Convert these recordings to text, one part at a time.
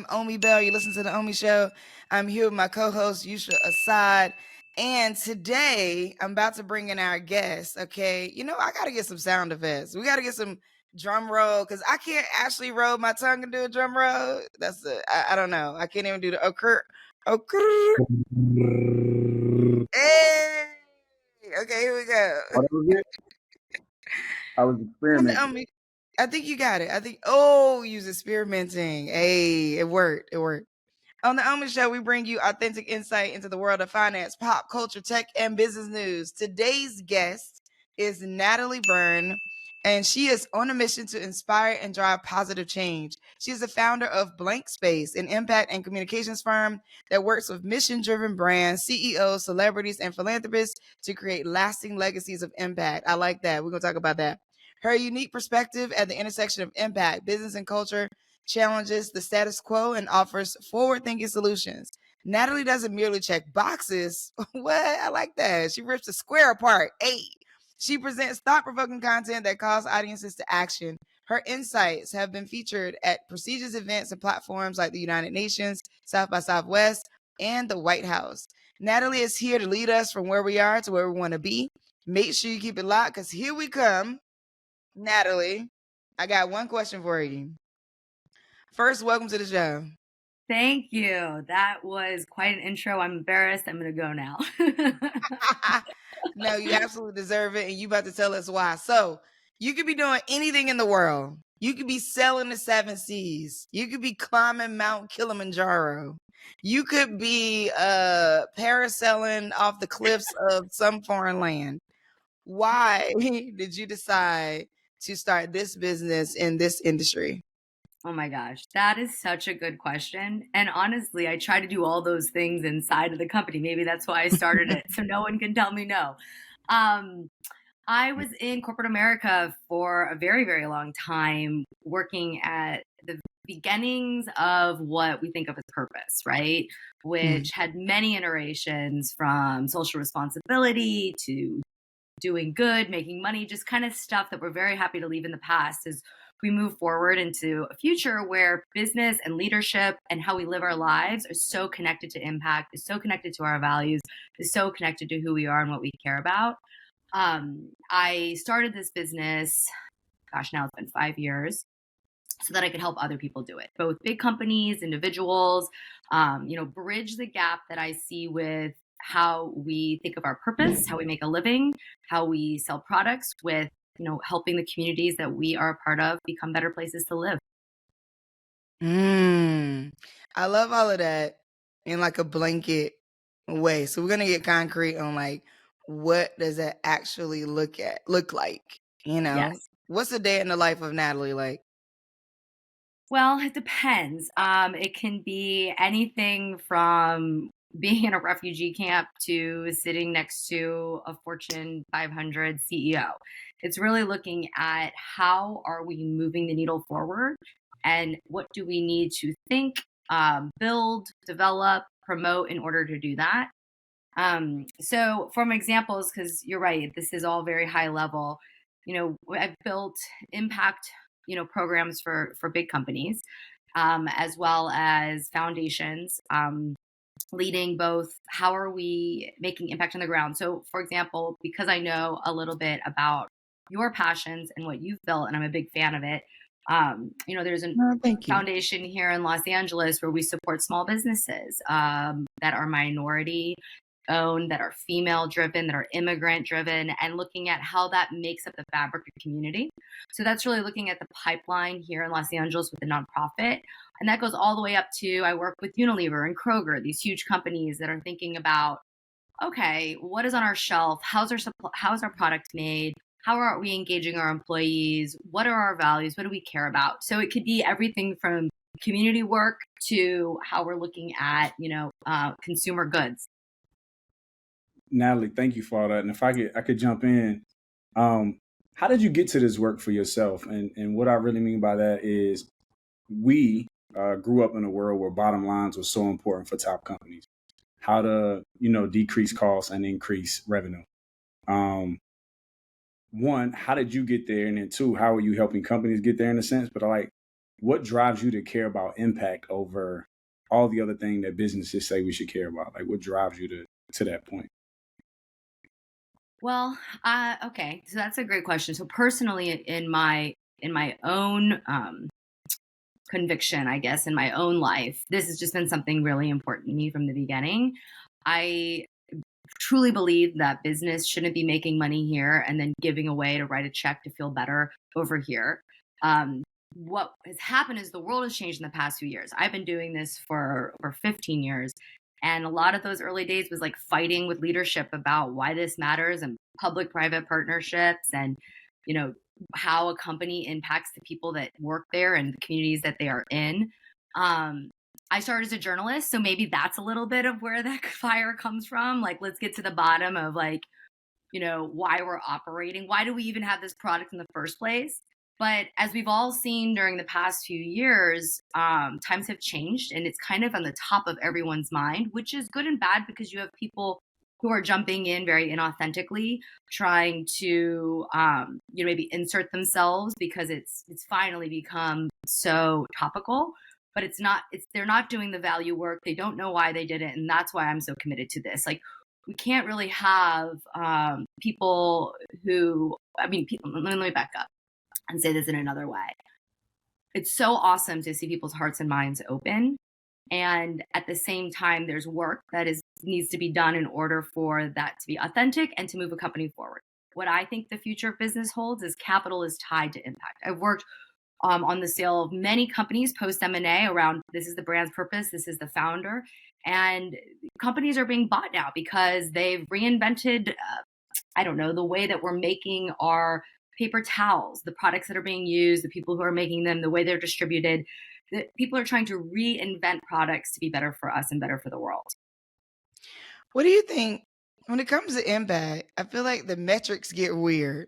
I'm Omi Bell. You listen to the Omi Show. I'm here with my co-host Yusha Assad. And today I'm about to bring in our guest. Okay. I gotta get some sound effects. We gotta get some drum roll because I can't actually roll my tongue and do a drum roll. I don't know. I can't even do the occur. Hey. Okay, here we go. Oh, that was it? I was experimenting. I think you got it. You was experimenting. Hey, it worked. It worked. On the Omen Show, we bring you authentic insight into the world of finance, pop culture, tech, and business news. Today's guest is Natalie Byrne, and she is on a mission to inspire and drive positive change. She is the founder of Blank Space, an impact and communications firm that works with mission-driven brands, CEOs, celebrities, and philanthropists to create lasting legacies of impact. I like that. We're going to talk about that. Her unique perspective at the intersection of impact, business, and culture challenges the status quo and offers forward-thinking solutions. Natalie doesn't merely check boxes. What? I like that. She rips the square apart. Hey. She presents thought-provoking content that calls audiences to action. Her insights have been featured at prestigious events and platforms like the United Nations, South by Southwest, and the White House. Natalie is here to lead us from where we are to where we want to be. Make sure you keep it locked because here we come. Natalie, I got one question for you. First, welcome to the show. Thank you. That was quite an intro. I'm embarrassed. I'm going to go now. No, you absolutely deserve it. And you about to tell us why. So you could be doing anything in the world. You could be sailing the seven seas. You could be climbing Mount Kilimanjaro. You could be parasailing off the cliffs of some foreign land. Why did you decide to start this business in this industry? Oh my gosh, that is such a good question. And honestly, I try to do all those things inside of the company. Maybe that's why I started it. So no one can tell me no. I was in corporate America for a very, very long time, working at the beginnings of what we think of as purpose, right? Which had many iterations from social responsibility to doing good, making money, just kind of stuff that we're very happy to leave in the past as we move forward into a future where business and leadership and how we live our lives are so connected to impact, is so connected to our values, is so connected to who we are and what we care about. I started this business, gosh, now it's been 5 years, so that I could help other people do it, both big companies, individuals, bridge the gap that I see with how we think of our purpose, how we make a living, how we sell products with, helping the communities that we are a part of become better places to live. I love all of that in like a blanket way. So we're gonna get concrete on like what does that actually look like? Yes. What's a day in the life of Natalie like? Well, it depends. It can be anything from being in a refugee camp to sitting next to a Fortune 500 CEO. It's really looking at how are we moving the needle forward and what do we need to think, build, develop, promote in order to do that. So from examples, because you're right, this is all very high level. I've built impact programs for big companies, as well as foundations, leading both how are we making impact on the ground. So for example, because I know a little bit about your passions and what you've built, and I'm a big fan of it, there's a Thank you. foundation here in Los Angeles where we support small businesses that are minority owned, that are female driven, that are immigrant driven, and looking at how that makes up the fabric of community. So that's really looking at the pipeline here in Los Angeles with the nonprofit. And that goes all the way up to, I work with Unilever and Kroger, these huge companies that are thinking about, okay, what is on our shelf? How's our product made? How are we engaging our employees? What are our values? What do we care about? So it could be everything from community work to how we're looking at, consumer goods. Natalie, thank you for all that. And if I could jump in, how did you get to this work for yourself? And what I really mean by that is we grew up in a world where bottom lines were so important for top companies. How to, decrease costs and increase revenue. One, how did you get there? And then two, how are you helping companies get there in a sense? But what drives you to care about impact over all the other things that businesses say we should care about? Like, what drives you to that point? Well, okay, so that's a great question. So personally, in my own conviction, I guess, in my own life, this has just been something really important to me from the beginning. I truly believe that business shouldn't be making money here and then giving away to write a check to feel better over here. Um, what has happened is the world has changed in the past few years. I've been doing this for over 15 years. And a lot of those early days was like fighting with leadership about why this matters and public private partnerships and, you know, how a company impacts the people that work there and the communities that they are in. I started as a journalist, so maybe that's a little bit of where that fire comes from. Like, let's get to the bottom of like, why we're operating. Why do we even have this product in the first place? But as we've all seen during the past few years, times have changed and it's kind of on the top of everyone's mind, which is good and bad because you have people who are jumping in very inauthentically, trying to, maybe insert themselves because it's finally become so topical. But they're not doing the value work. They don't know why they did it. And that's why I'm so committed to this. Like, we can't really have people who, let me back up and say this in another way. It's so awesome to see people's hearts and minds open. And at the same time, there's work that needs to be done in order for that to be authentic and to move a company forward. What I think the future of business holds is capital is tied to impact. I've worked on the sale of many companies post M&A around this is the brand's purpose, this is the founder. And companies are being bought now because they've reinvented, the way that we're making our paper towels, the products that are being used, the people who are making them, the way they're distributed. People are trying to reinvent products to be better for us and better for the world. What do you think when it comes to impact? I feel like the metrics get weird.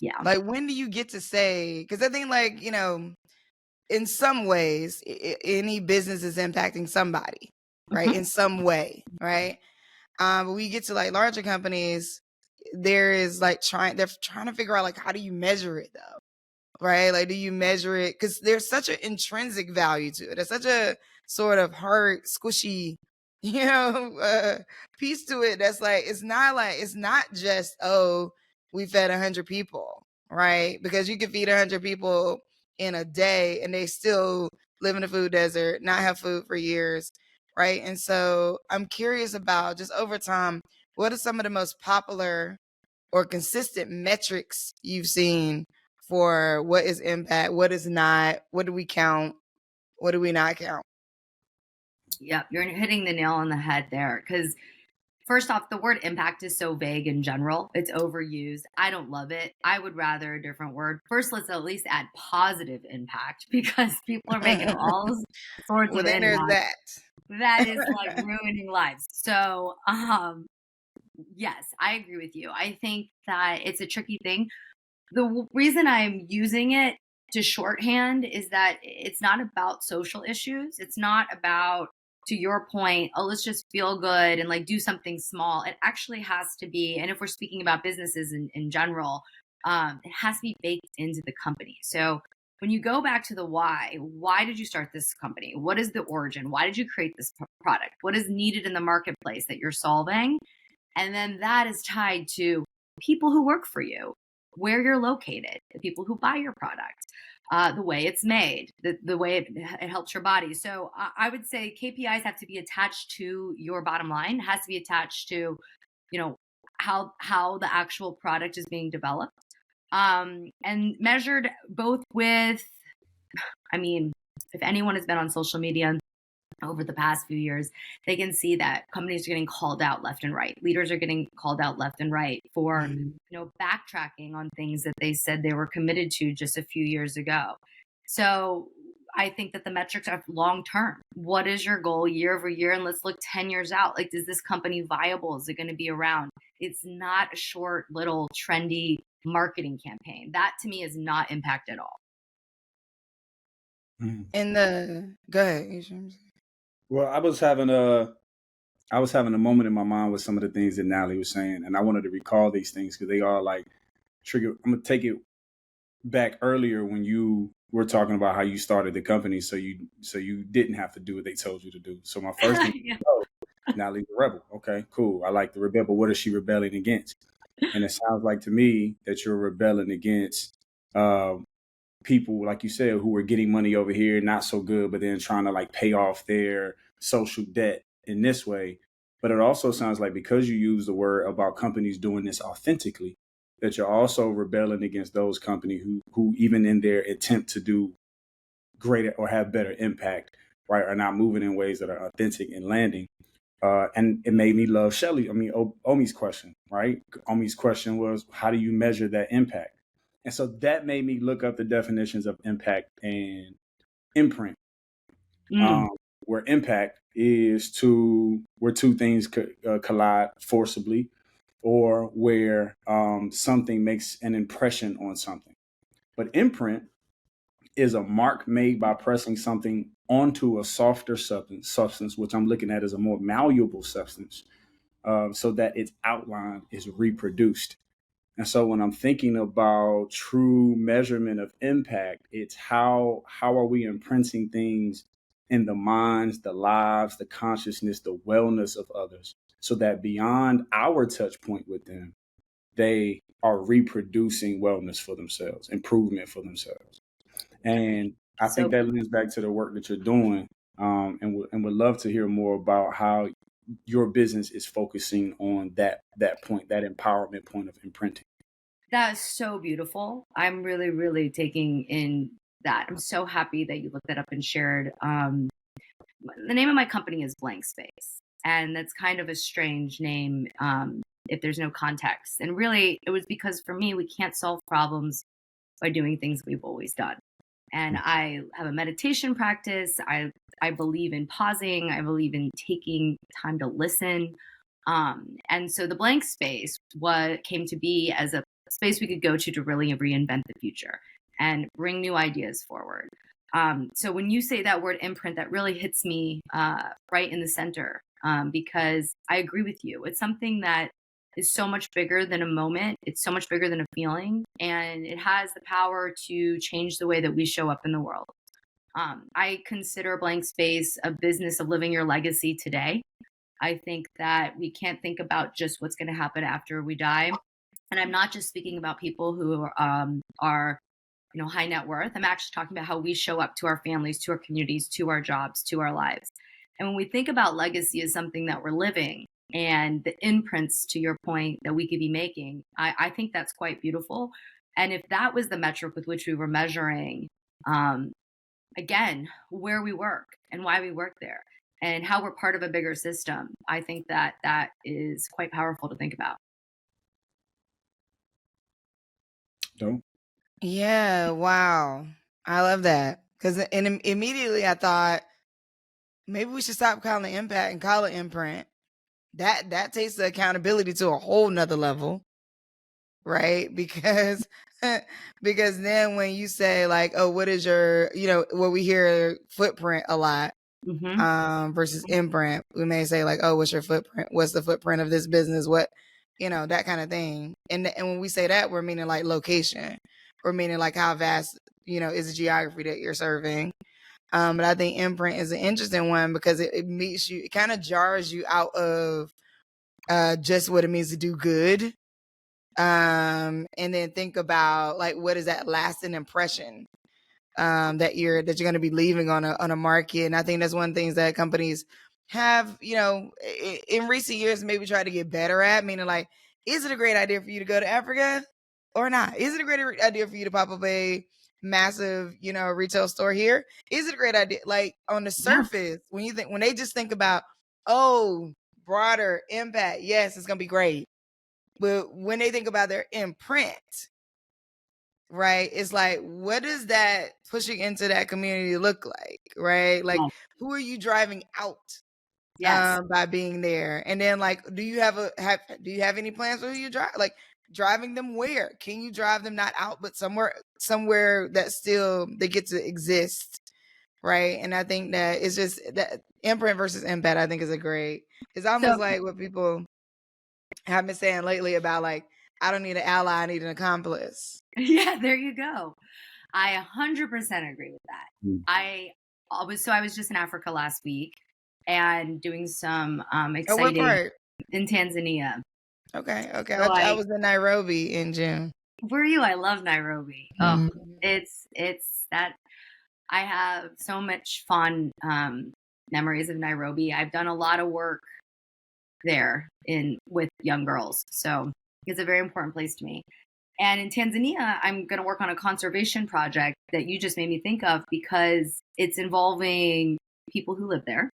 Yeah. Like, when do you get to say, because I think, like, in some ways, any business is impacting somebody, right? In some way, right? But we get to like larger companies, they're trying to figure out, like, how do you measure it though? Right? Like, do you measure it? Because there's such an intrinsic value to it. There's such a sort of hard, squishy, piece to it. That's like, it's not just, oh, we fed 100 people, right? Because you can feed 100 people in a day and they still live in a food desert, not have food for years, right? And so I'm curious about, just over time, what are some of the most popular or consistent metrics you've seen for what is impact, what is not, what do we count, what do we not count? Yep, you're hitting the nail on the head there. Because first off, the word impact is so vague in general. It's overused. I don't love it. I would rather a different word. First, let's at least add positive impact because people are making all sorts Well, of then there's impact. that. That is like ruining lives. So, yes, I agree with you. I think that it's a tricky thing. The reason I'm using it to shorthand is that it's not about social issues. It's not about, to your point, oh, let's just feel good and like do something small. It actually has to be, and if we're speaking about businesses in general, it has to be baked into the company. So when you go back to the why did you start this company? What is the origin? Why did you create this product? What is needed in the marketplace that you're solving? And then that is tied to people who work for you, where you're located, the people who buy your product, the way it's made, the way it helps your body. So I would say KPIs have to be attached to your bottom line. It has to be attached to, how the actual product is being developed, and measured both with, if anyone has been on social media over the past few years, they can see that companies are getting called out left and right. Leaders are getting called out left and right for, backtracking on things that they said they were committed to just a few years ago. So I think that the metrics are long term. What is your goal year over year? And let's look 10 years out. Like, is this company viable? Is it going to be around? It's not a short, little, trendy marketing campaign. That to me is not impact at all. Go ahead. Well, I was having a moment in my mind with some of the things that Natalie was saying, and I wanted to recall these things because they are like trigger. I'm gonna take it back earlier when you we're talking about how you started the company, so you didn't have to do what they told you to do. So my first thing, Yeah. oh, Natalie's a rebel. Okay, cool. I like the rebel, but what is she rebelling against? And it sounds like to me that you're rebelling against uh, people, like you said, who are getting money over here, not so good, but then trying to like pay off their social debt in this way. But it also sounds like because you use the word about companies doing this authentically, that you're also rebelling against those companies who even in their attempt to do greater or have better impact, right, are not moving in ways that are authentic and landing. And it made me love Omi's question, right? Omi's question was, how do you measure that impact? And so that made me look up the definitions of impact and imprint, Mm. where impact is where two things collide forcibly, or where something makes an impression on something. But imprint is a mark made by pressing something onto a softer substance, which I'm looking at as a more malleable substance, so that its outline is reproduced. And so when I'm thinking about true measurement of impact, it's how are we imprinting things in the minds, the lives, the consciousness, the wellness of others, so that beyond our touch point with them, they are reproducing wellness for themselves, improvement for themselves. And I think So that leads back to the work that you're doing, and would love to hear more about how your business is focusing on that point, that empowerment point of imprinting. that's so beautiful. I'm really, really taking in that. I'm so happy that you looked that up and shared. The name of my company is Blank Space, and that's kind of a strange name if there's no context. And really, it was because for me, we can't solve problems by doing things we've always done. And I have a meditation practice. I believe in pausing. I believe in taking time to listen. And so the blank space what came to be as a space we could go to really reinvent the future and bring new ideas forward. So when you say that word imprint, that really hits me right in the center because I agree with you. It's something that is so much bigger than a moment. It's so much bigger than a feeling, and it has the power to change the way that we show up in the world. I consider Blank Space a business of living your legacy today. I think that we can't think about just what's going to happen after we die. And I'm not just speaking about people who are high net worth. I'm actually talking about how we show up to our families, to our communities, to our jobs, to our lives. And when we think about legacy as something that we're living and the imprints, to your point, that we could be making, I think that's quite beautiful. And if that was the metric with which we were measuring, um, again, where we work and why we work there and how we're part of a bigger system, I think that that is quite powerful to think about. Don't. Yeah, wow. I love that. Because immediately I thought maybe we should stop calling it impact and call it imprint. That takes the accountability to a whole nother level, right? Because because then when you say like, oh, what is your, what we hear footprint a lot, versus imprint, we may say like, oh, what's your footprint? What's the footprint of this business? What, that kind of thing. And when we say that, we're meaning like location. We're meaning like how vast, is the geography that you're serving. But I think imprint is an interesting one because it meets you, it kind of jars you out of just what it means to do good. And then think about like what is that lasting impression that you're going to be leaving on a market. And I think that's one of the things that companies have, in recent years maybe try to get better at, meaning like, is it a great idea for you to go to Africa or not? Is it a great idea for you to pop up a massive, retail store here? Is it a great idea? Like on the surface, when they just think about, oh, broader impact, yes, it's going to be great. But when they think about their imprint, right, it's like, what does that pushing into that community look like, right? Like, who are you driving out by being there? And then like, do you have any plans for who you drive? Like driving them where? Can you drive them not out, but somewhere that still they get to exist, right? And I think that it's just that imprint versus impact, I think is it's almost like what people have been saying lately about like, I don't need an ally, I need an accomplice. Yeah, there you go. I 100% agree with that. Mm. I was just in Africa last week and doing some Oh, what exciting part? in Tanzania. Okay. So I was in Nairobi in June. were you? I love Nairobi. Oh, it's that I have so much fun memories of Nairobi. I've done a lot of work there with young girls, so it's a very important place to me. And in Tanzania, I'm going to work on a conservation project that you just made me think of because it's involving people who live there.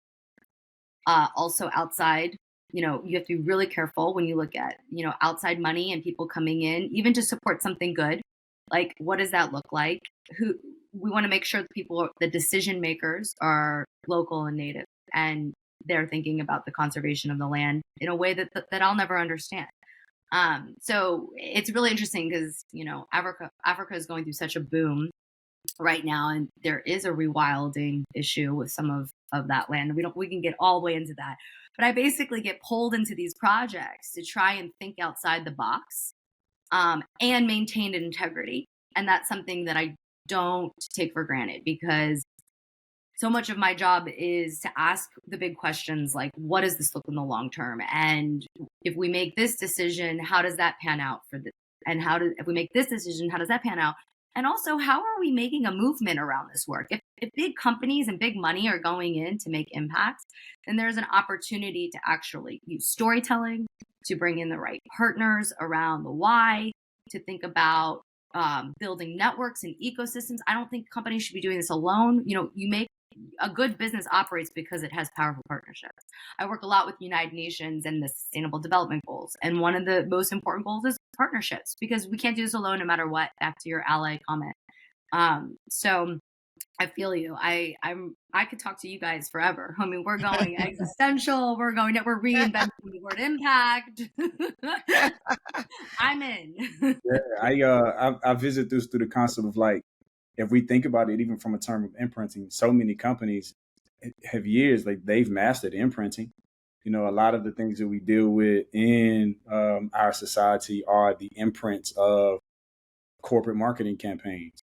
Also outside, you have to be really careful when you look at, outside money and people coming in, even to support something good. Like, what does that look like? We want to make sure the decision makers are local and native, and they're thinking about the conservation of the land in a way that I'll never understand. So it's really interesting because, Africa is going through such a boom right now, and there is a rewilding issue with some of that land. We can get all the way into that. But I basically get pulled into these projects to try and think outside the box, and maintain integrity. And that's something that I don't take for granted because so much of my job is to ask the big questions like, what does this look in the long term? And if we make this decision, how does that pan out if we make this decision, how does that pan out? And also, how are we making a movement around this work? If big companies and big money are going in to make impacts, then there's an opportunity to actually use storytelling to bring in the right partners around the why, to think about building networks and ecosystems. I don't think companies should be doing this alone. A good business operates because it has powerful partnerships. I work a lot with United Nations and the Sustainable Development Goals. And one of the most important goals is partnerships because we can't do this alone no matter what, back to your ally comment. So I feel you. I could talk to you guys forever. I mean, we're going existential. We're reinventing the word impact. I'm in. Yeah, I visit this through the concept of like, if we think about it, even from a term of imprinting, so many companies have years, like they've mastered imprinting. A lot of the things that we deal with in our society are the imprints of corporate marketing campaigns.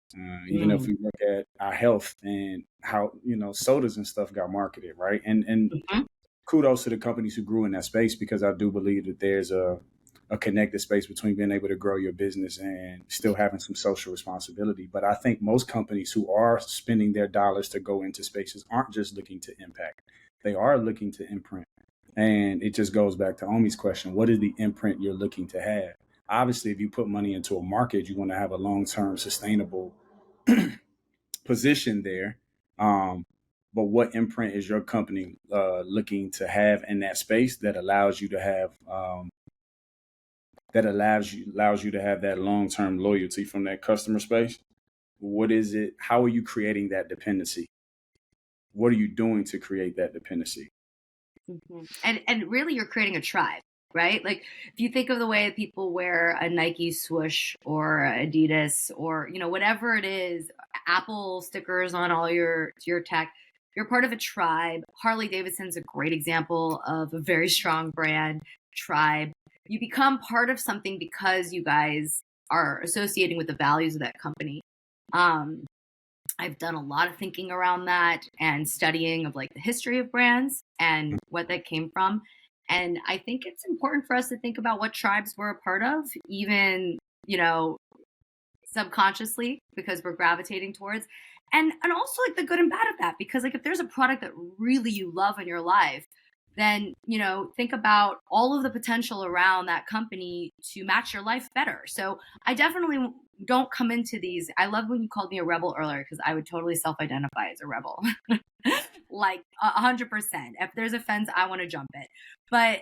Even if we look at our health and how, sodas and stuff got marketed, right? And kudos to the companies who grew in that space, because I do believe that there's a connected space between being able to grow your business and still having some social responsibility. But I think most companies who are spending their dollars to go into spaces aren't just looking to impact. They are looking to imprint. And it just goes back to Omi's question. What is the imprint you're looking to have? Obviously, if you put money into a market, you want to have a long-term sustainable position there. But what imprint is your company looking to have in that space that allows you to have that long-term loyalty from that customer space? What is it? How are you creating that dependency? What are you doing to create that dependency? And really, you're creating a tribe, right? Like, if you think of the way people wear a Nike swoosh or Adidas or, whatever it is, Apple stickers on all your tech, you're part of a tribe. Harley Davidson's a great example of a very strong brand tribe. You become part of something because you guys are associating with the values of that company. I've done a lot of thinking around that and studying of like the history of brands and what that came from. And I think it's important for us to think about what tribes we're a part of, even, subconsciously, because we're gravitating towards, and also like the good and bad of that, because like if there's a product that really you love in your life, then think about all of the potential around that company to match your life better. So I definitely don't come into these. I love when you called me a rebel earlier, because I would totally self-identify as a rebel. Like 100%. If there's a fence, I want to jump it. But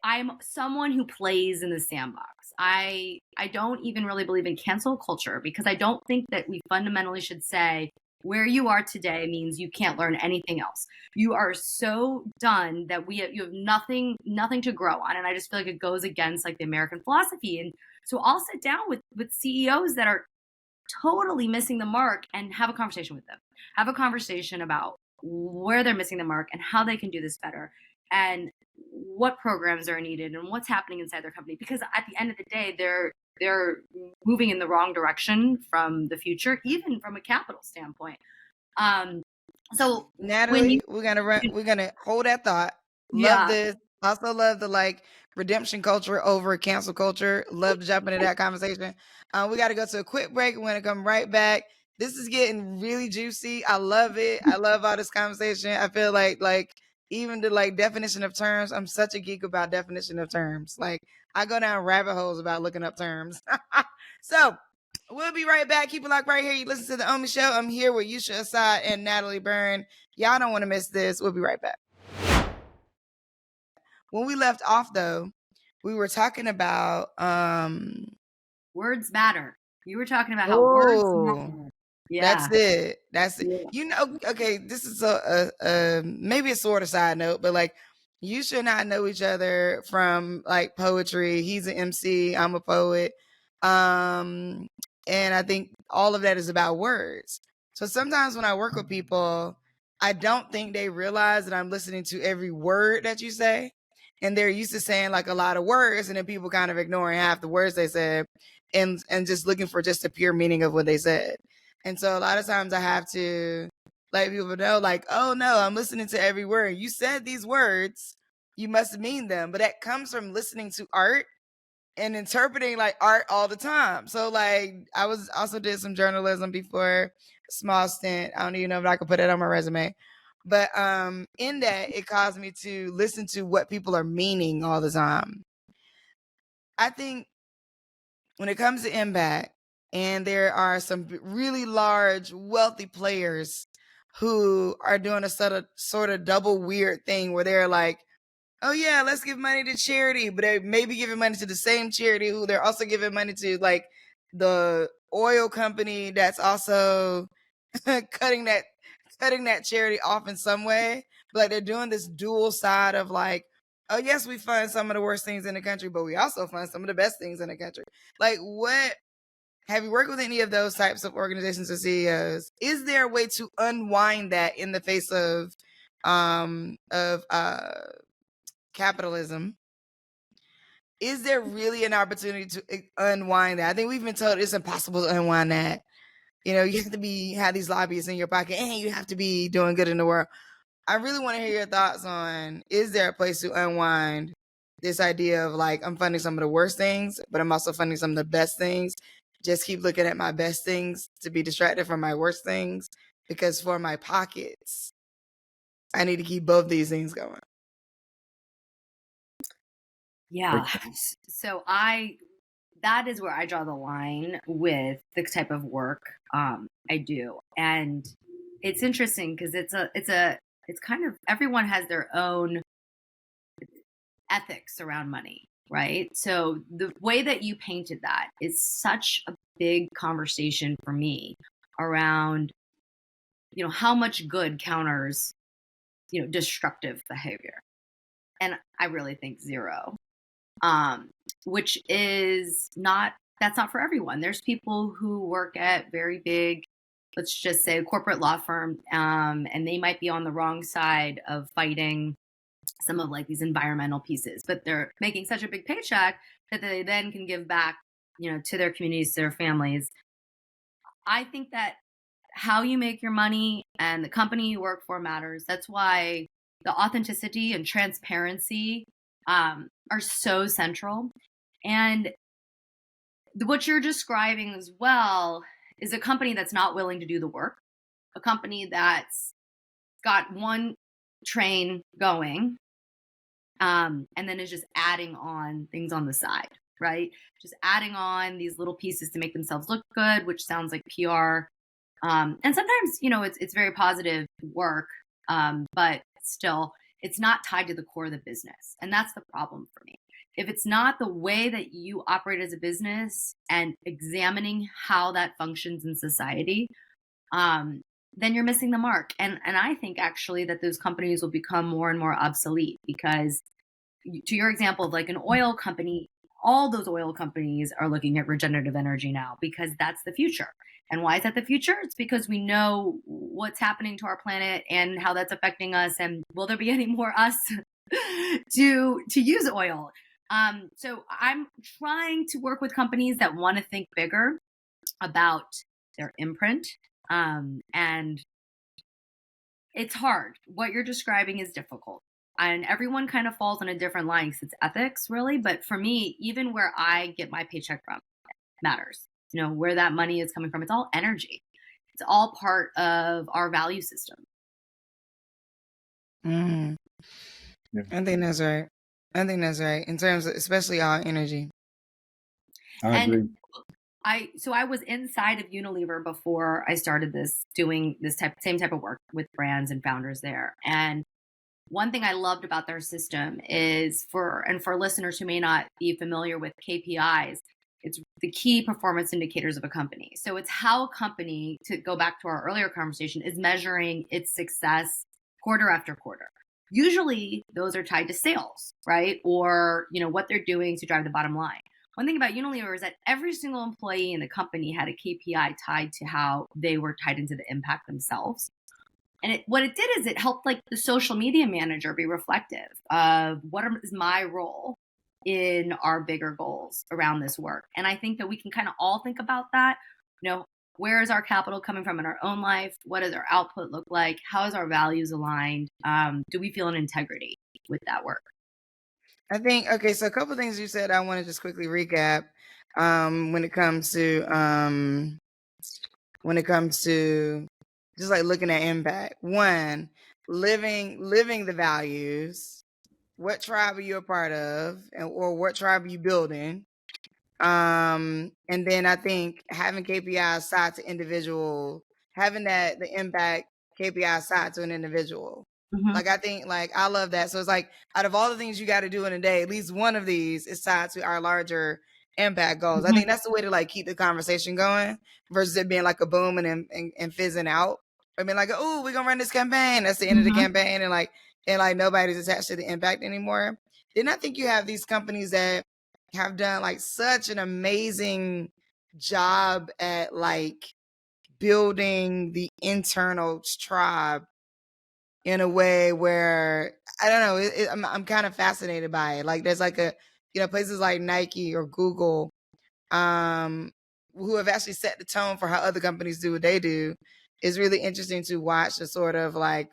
I'm someone who plays in the sandbox. I don't even really believe in cancel culture, because I don't think that we fundamentally should say where you are today means you can't learn anything else. You are so done that you have nothing to grow on. And I just feel like it goes against like the American philosophy. And so I'll sit down with CEOs that are totally missing the mark and have a conversation with them. Have a conversation about where they're missing the mark and how they can do this better. And what programs are needed and what's happening inside their company, because at the end of the day, they're moving in the wrong direction from the future, even from a capital standpoint. So when you, Natalie, we're gonna hold that thought. Love yeah, this. Also love the like redemption culture over cancel culture. Love to jump into that conversation. We got to go to a quick break. We're gonna come right back. This is getting really juicy. I love it. I love all this conversation. I feel like even the like definition of terms. I'm such a geek about definition of terms. Like I go down rabbit holes about looking up terms. So we'll be right back. Keep it locked right here. You listen to the Omi Show. I'm here with Yusha Assad and Natalie Byrne. Y'all don't want to miss this. We'll be right back. When we left off, though, we were talking about words matter. You were talking about how words matter. that's Yeah. it. That's it. Yeah. You know, okay, this is maybe a sort of side note, but like you should not know each other from like poetry. He's an MC, I'm a poet. And I think all of that is about words. So sometimes when I work with people, I don't think they realize that I'm listening to every word that you say. And they're used to saying like a lot of words, and then people kind of ignoring half the words they said and just looking for just the pure meaning of what they said. And so a lot of times I have to let people know, like, oh no, I'm listening to every word. You said these words, you must mean them. But that comes from listening to art and interpreting like art all the time. So like I was also did some journalism before, small stint. I don't even know if I could put it on my resume. But in that it caused me to listen to what people are meaning all the time. I think when it comes to impact, and there are some really large, wealthy players who are doing a sort of double weird thing where they're like, oh yeah, let's give money to charity, but they may be giving money to the same charity who they're also giving money to, like the oil company that's also cutting that charity off in some way. But like they're doing this dual side of like, oh yes, we fund some of the worst things in the country, but we also fund some of the best things in the country. Like what have you worked with any of those types of organizations or CEOs? Is there a way to unwind that in the face of capitalism? Is there really an opportunity to unwind that? I think we've been told it's impossible to unwind that. You know, you have to have these lobbyists in your pocket and you have to be doing good in the world. I really want to hear your thoughts on, is there a place to unwind this idea of like, I'm funding some of the worst things, but I'm also funding some of the best things. Just keep looking at my best things to be distracted from my worst things, because for my pockets, I need to keep both these things going. Yeah. So that is where I draw the line with the type of work I do. And it's interesting because it's kind of, everyone has their own ethics around money, right? So the way that you painted that is such a big conversation for me around, how much good counters, destructive behavior. And I really think zero. Which is that's not for everyone. There's people who work at very big, let's just say corporate law firm, and they might be on the wrong side of fighting some of like these environmental pieces, but they're making such a big paycheck that they then can give back, to their communities, to their families. I think that how you make your money and the company you work for matters. That's why the authenticity and transparency are so central. And what you're describing as well is a company that's not willing to do the work, a company that's got one train going, and then is just adding on things on the side, right? Just adding on these little pieces to make themselves look good, which sounds like PR. And sometimes, it's very positive work, but still, it's not tied to the core of the business. And that's the problem for me. If it's not the way that you operate as a business and examining how that functions in society, then you're missing the mark. And I think actually that those companies will become more and more obsolete because, to your example of like an oil company, all those oil companies are looking at regenerative energy now because that's the future. And why is that the future? It's because we know what's happening to our planet and how that's affecting us. And will there be any more us to use oil. So I'm trying to work with companies that want to think bigger about their imprint. And it's hard. What you're describing is difficult. And everyone kind of falls on a different line because it's ethics, really. But for me, even where I get my paycheck from matters. You know, where that money is coming from, it's all energy. It's all part of our value system. Mm. Yeah. I think that's right. I think that's right. In terms of especially our energy. I agree. So I was inside of Unilever before I started doing this same type of work with brands and founders there. And one thing I loved about their system is for listeners who may not be familiar with KPIs, it's the key performance indicators of a company. So it's how a company, to go back to our earlier conversation, is measuring its success quarter after quarter. Usually those are tied to sales, right? Or, you know, what they're doing to drive the bottom line. One thing about Unilever is that every single employee in the company had a KPI tied to how they were tied into the impact themselves. And what it did is it helped like the social media manager be reflective of what is my role in our bigger goals around this work. And I think that we can kind of all think about that. You know, where is our capital coming from in our own life? What does our output look like? How is our values aligned? Do we feel an integrity with that work? I think, okay, so a couple of things you said, I want to just quickly recap when it comes to just like looking at impact. One, living the values. What tribe are you a part of, or what tribe are you building? And then I think having KPIs tied to individual, having the impact KPI side to an individual. Mm-hmm. Like I think, like I love that. So it's like out of all the things you got to do in a day, at least one of these is tied to our larger impact goals. Mm-hmm. I think that's the way to like keep the conversation going versus it being like a boom and fizzing out. I mean, like, oh, we're gonna run this campaign. That's the end of the campaign, and like nobody's attached to the impact anymore. Then I think you have these companies that have done like such an amazing job at like building the internal tribe in a way where I don't know. I'm kind of fascinated by it. Like there's like places like Nike or Google, who have actually set the tone for how other companies do what they do. It's really interesting to watch the sort of like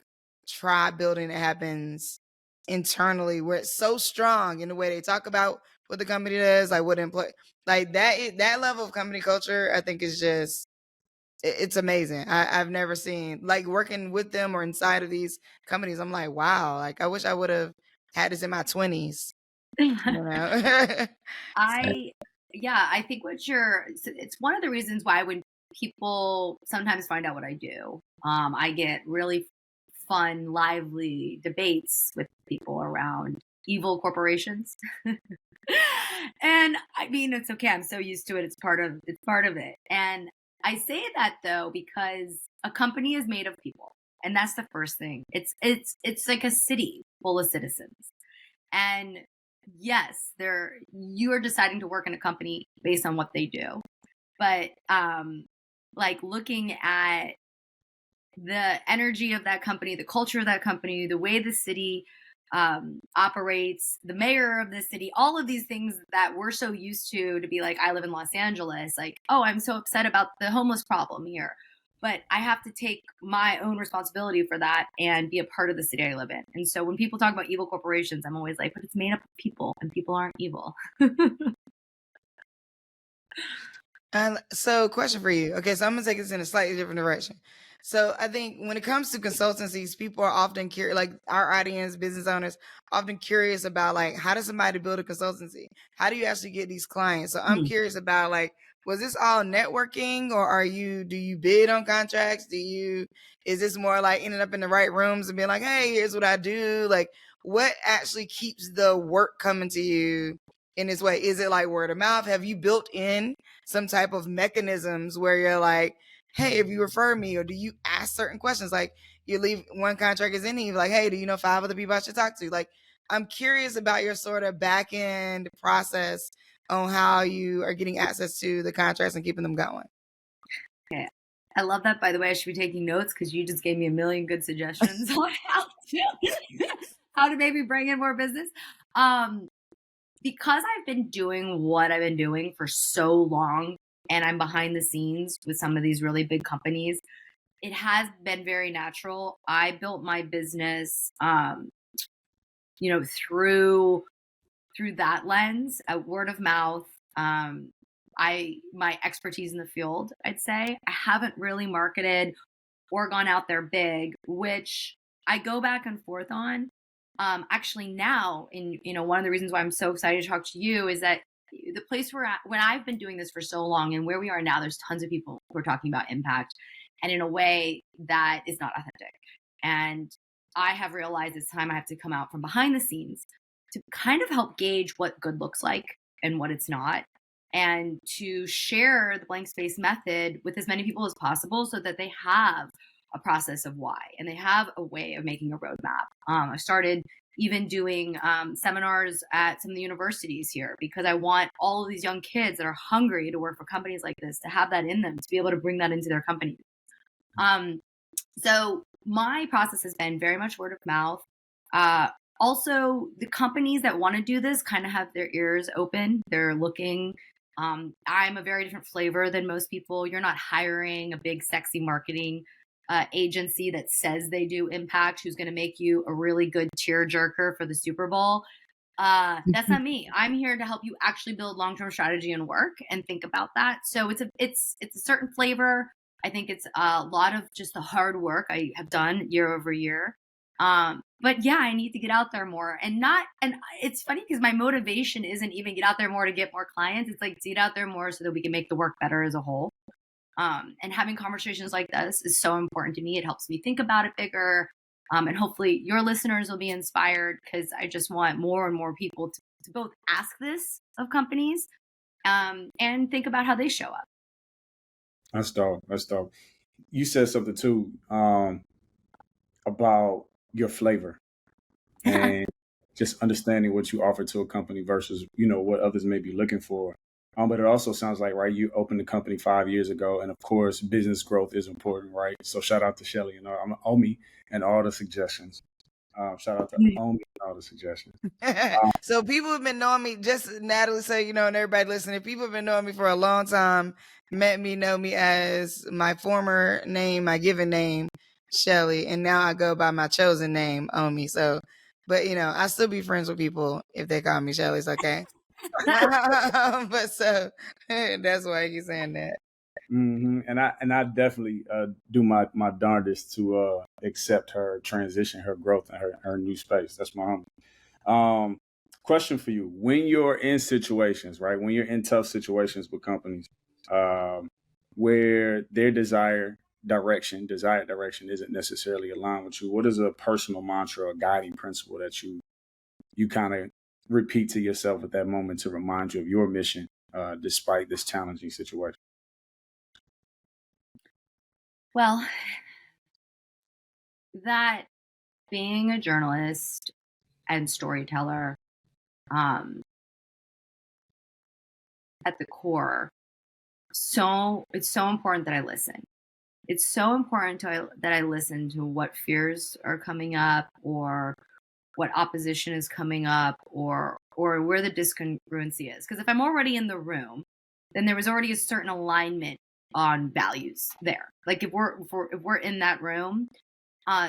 tribe building that happens internally, where it's so strong in the way they talk about what the company does, like what employ, like that level of company culture. I think is just it's amazing. I've never seen like working with them or inside of these companies. I'm like, wow, like I wish I would have had this in my 20s. You know? I think it's one of the reasons why when people sometimes find out what I do, I get really fun, lively debates with people around evil corporations. And I mean, it's okay. I'm so used to it. It's part of it. And I say that though because a company is made of people, and that's the first thing. It's like a city full of citizens, and yes, you are deciding to work in a company based on what they do, but like looking at the energy of that company, the culture of that company, the way the city operates, the mayor of the city, all of these things that we're so used to be like, I live in Los Angeles, like, oh, I'm so upset about the homeless problem here. But I have to take my own responsibility for that and be a part of the city I live in. And so when people talk about evil corporations, I'm always like, but it's made up of people and people aren't evil. So question for you. Okay, so I'm gonna take this in a slightly different direction. So I think when it comes to consultancies, people are often curious, like our audience, business owners, often curious about like, how does somebody build a consultancy? How do you actually get these clients? So I'm curious about like, was this all networking, or do you bid on contracts? Is this more like ending up in the right rooms and being like, hey, here's what I do? Like, what actually keeps the work coming to you in this way? Is it like word of mouth? Have you built in some type of mechanisms where you're like, hey, if you refer me, or do you ask certain questions? Like you leave one contract is ending, you're like, hey, do you know 5 other people I should talk to? Like, I'm curious about your sort of back end process on how you are getting access to the contracts and keeping them going. Okay. I love that. By the way, I should be taking notes because you just gave me a million good suggestions on how to. how to maybe bring in more business. Because I've been doing what I've been doing for so long, and I'm behind the scenes with some of these really big companies, it has been very natural. I built my business, through that lens, word of mouth. My expertise in the field, I'd say. I haven't really marketed or gone out there big, which I go back and forth on. Actually now, one of the reasons why I'm so excited to talk to you is that the place we're at, when I've been doing this for so long and where we are now, there's tons of people who are talking about impact and in a way that is not authentic. And I have realized it's time I have to come out from behind the scenes to kind of help gauge what good looks like and what it's not, and to share the blank space method with as many people as possible so that they have a process of why and they have a way of making a roadmap. I started even doing seminars at some of the universities here because I want all of these young kids that are hungry to work for companies like this to have that in them, to be able to bring that into their companies. So my process has been very much word of mouth. Also, the companies that want to do this kind of have their ears open. They're looking. I'm a very different flavor than most people. You're not hiring a big, sexy marketing agency that says they do impact, who's going to make you a really good tearjerker for the Super Bowl. That's not me. I'm here to help you actually build long-term strategy and work and think about that. So it's a certain flavor. I think it's a lot of just the hard work I have done year over year. But yeah, I need to get out there more and it's funny because my motivation isn't even get out there more to get more clients. It's like to get out there more so that we can make the work better as a whole. And having conversations like this is so important to me. It helps me think about it bigger. And hopefully your listeners will be inspired because I just want more and more people to both ask this of companies and think about how they show up. That's dope. That's dope. You said something too about your flavor and just understanding what you offer to a company versus, what others may be looking for. But it also sounds like, right, you opened the company 5 years ago. And of course, business growth is important, right? So shout out to Shelly and Omi and all the suggestions. Shout out to Omi and all the suggestions. So people have been knowing me, just Natalie say, and everybody listening, people have been knowing me for a long time, know me as my former name, my given name, Shelly. And now I go by my chosen name, Omi. So, but I still be friends with people if they call me Shelly. It's okay. But so that's why he's saying that. Mm-hmm. And I definitely do my darndest to accept her transition, her growth, and her new space. That's my homie. Question for you: when you're in situations, right, when you're in tough situations with companies, where their desired direction isn't necessarily aligned with you, what is a personal mantra or guiding principle that you kind of repeat to yourself at that moment to remind you of your mission, despite this challenging situation? Well, that being a journalist and storyteller, at the core, it's so important that I listen. It's so important that I listen to what fears are coming up, or what opposition is coming up, or where the discongruency is. Because if I'm already in the room, then there was already a certain alignment on values there. Like if we're in that room.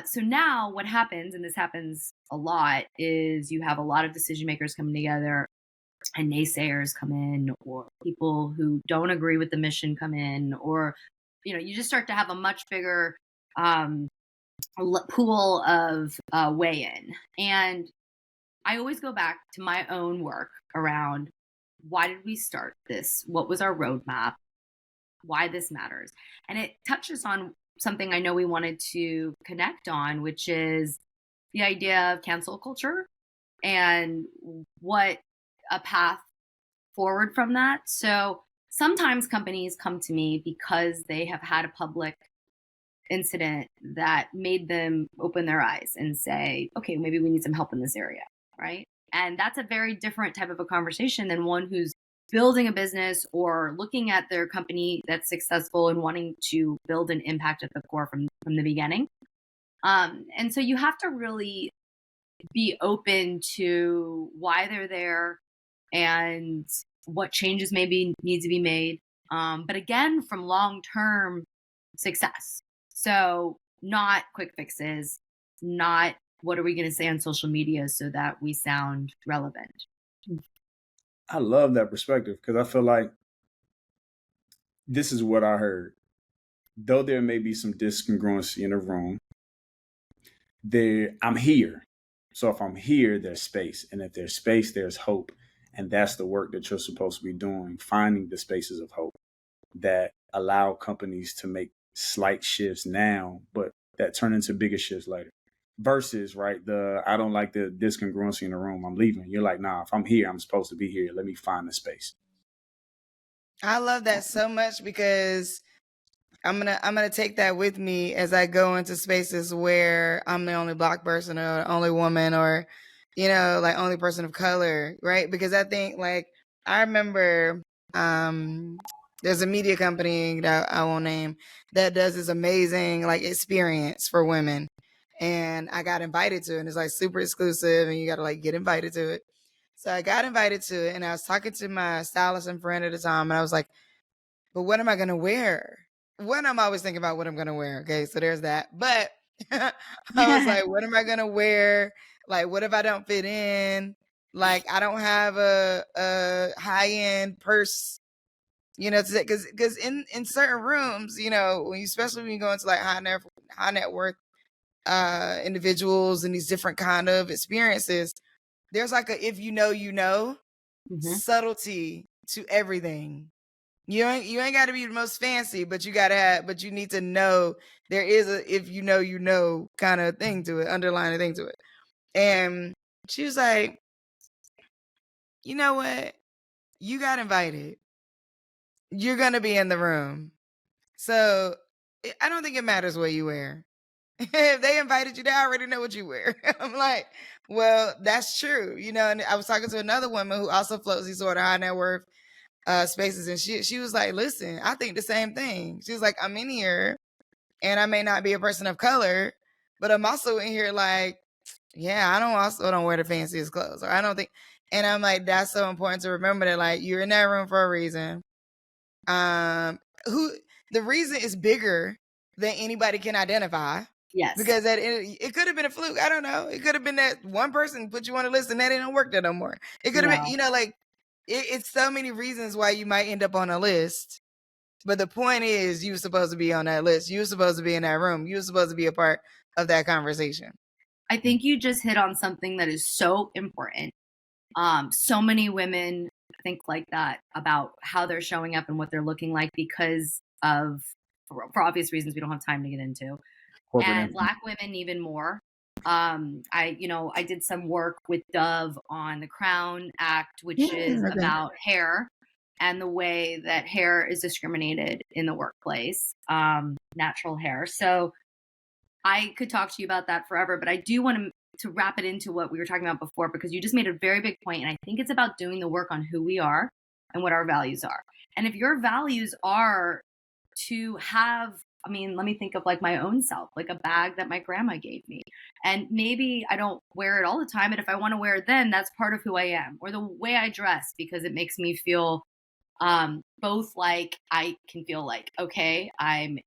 So now what happens, and this happens a lot, is you have a lot of decision makers coming together and naysayers come in, or people who don't agree with the mission come in, or, you just start to have a much bigger pool of weigh-in. And I always go back to my own work around, why did we start this? What was our roadmap? Why this matters? And it touches on something I know we wanted to connect on, which is the idea of cancel culture and what a path forward from that. So sometimes companies come to me because they have had a public incident that made them open their eyes and say, okay, maybe we need some help in this area, right? And that's a very different type of a conversation than one who's building a business or looking at their company that's successful and wanting to build an impact at the core from the beginning. And so you have to really be open to why they're there and what changes maybe need to be made. But again, from long-term success. So not quick fixes, not what are we going to say on social media so that we sound relevant. I love that perspective because I feel like this is what I heard. Though there may be some discongruency in the room, I'm here. So if I'm here, there's space. And if there's space, there's hope. And that's the work that you're supposed to be doing, finding the spaces of hope that allow companies to make slight shifts now, but that turn into bigger shifts later. Versus, right, I don't like the discongruency in the room, I'm leaving. You're like, nah, if I'm here, I'm supposed to be here. Let me find the space. I love that so much because I'm gonna take that with me as I go into spaces where I'm the only Black person or only woman or, like only person of color, right? Because I think like I remember there's a media company that I won't name that does this amazing like experience for women. And I got invited to it, and it's like super exclusive and you gotta like get invited to it. So I got invited to it and I was talking to my stylist and friend at the time and I was like, but what am I gonna wear? I'm always thinking about what I'm gonna wear. Okay, so there's that. But I was like, what am I gonna wear? Like, what if I don't fit in? Like, I don't have a high end purse, because in certain rooms, especially when you go into like high net worth individuals and these different kind of experiences, there's like a if you know subtlety to everything. You ain't got to be the most fancy, but you need to know there is a if you know kind of thing to it, underlying thing to it. And she was like, you know what? You got invited. You're gonna be in the room, so I don't think it matters what you wear. If they invited you, they already know what you wear. I'm like, well, that's true, And I was talking to another woman who also floats these sort of high net worth spaces, and she was like, listen, I think the same thing. She was like, I'm in here and I may not be a person of color, but I'm also in here like, yeah, I don't wear the fanciest clothes, or I don't think. And I'm like, that's so important to remember that like you're in that room for a reason. Who the reason is bigger than anybody can identify. Yes. Because it could have been a fluke. I don't know. It could have been that one person put you on a list and that didn't work there no more. It could have been, like it's so many reasons why you might end up on a list. But the point is you were supposed to be on that list. You were supposed to be in that room. You were supposed to be a part of that conversation. I think you just hit on something that is so important. So many women think like that about how they're showing up and what they're looking like because of, for obvious reasons we don't have time to get into. And Black women even more. I did some work with Dove on the Crown Act, which is about hair and the way that hair is discriminated in the workplace, natural hair. So I could talk to you about that forever, but I do want to wrap it into what we were talking about before, because you just made a very big point. And I think it's about doing the work on who we are and what our values are. And if your values are to have, let me think of like my own self, like a bag that my grandma gave me. And maybe I don't wear it all the time, but if I want to wear it then, that's part of who I am. Or the way I dress, because it makes me feel both like I can feel like, okay, I'm,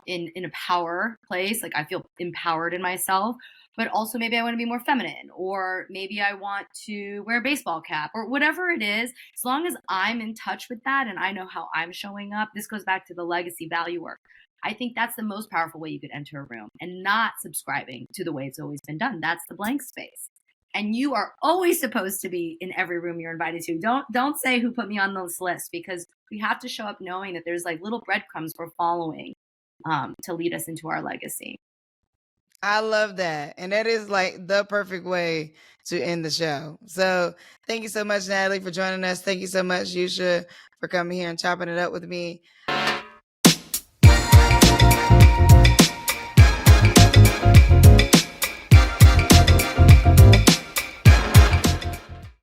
in a power place, like I feel empowered in myself, but also maybe I want to be more feminine, or maybe I want to wear a baseball cap, or whatever it is. As long as I'm in touch with that and I know how I'm showing up, this goes back to the legacy value work. I think that's the most powerful way you could enter a room, and not subscribing to the way it's always been done. That's the blank space. And you are always supposed to be in every room you're invited to. Don't say who put me on this list, because we have to show up knowing that there's like little breadcrumbs we're following to lead us into our legacy. I love that. And that is like the perfect way to end the show. So thank you so much, Natalie, for joining us. Thank you so much, Yusha, for coming here and chopping it up with me.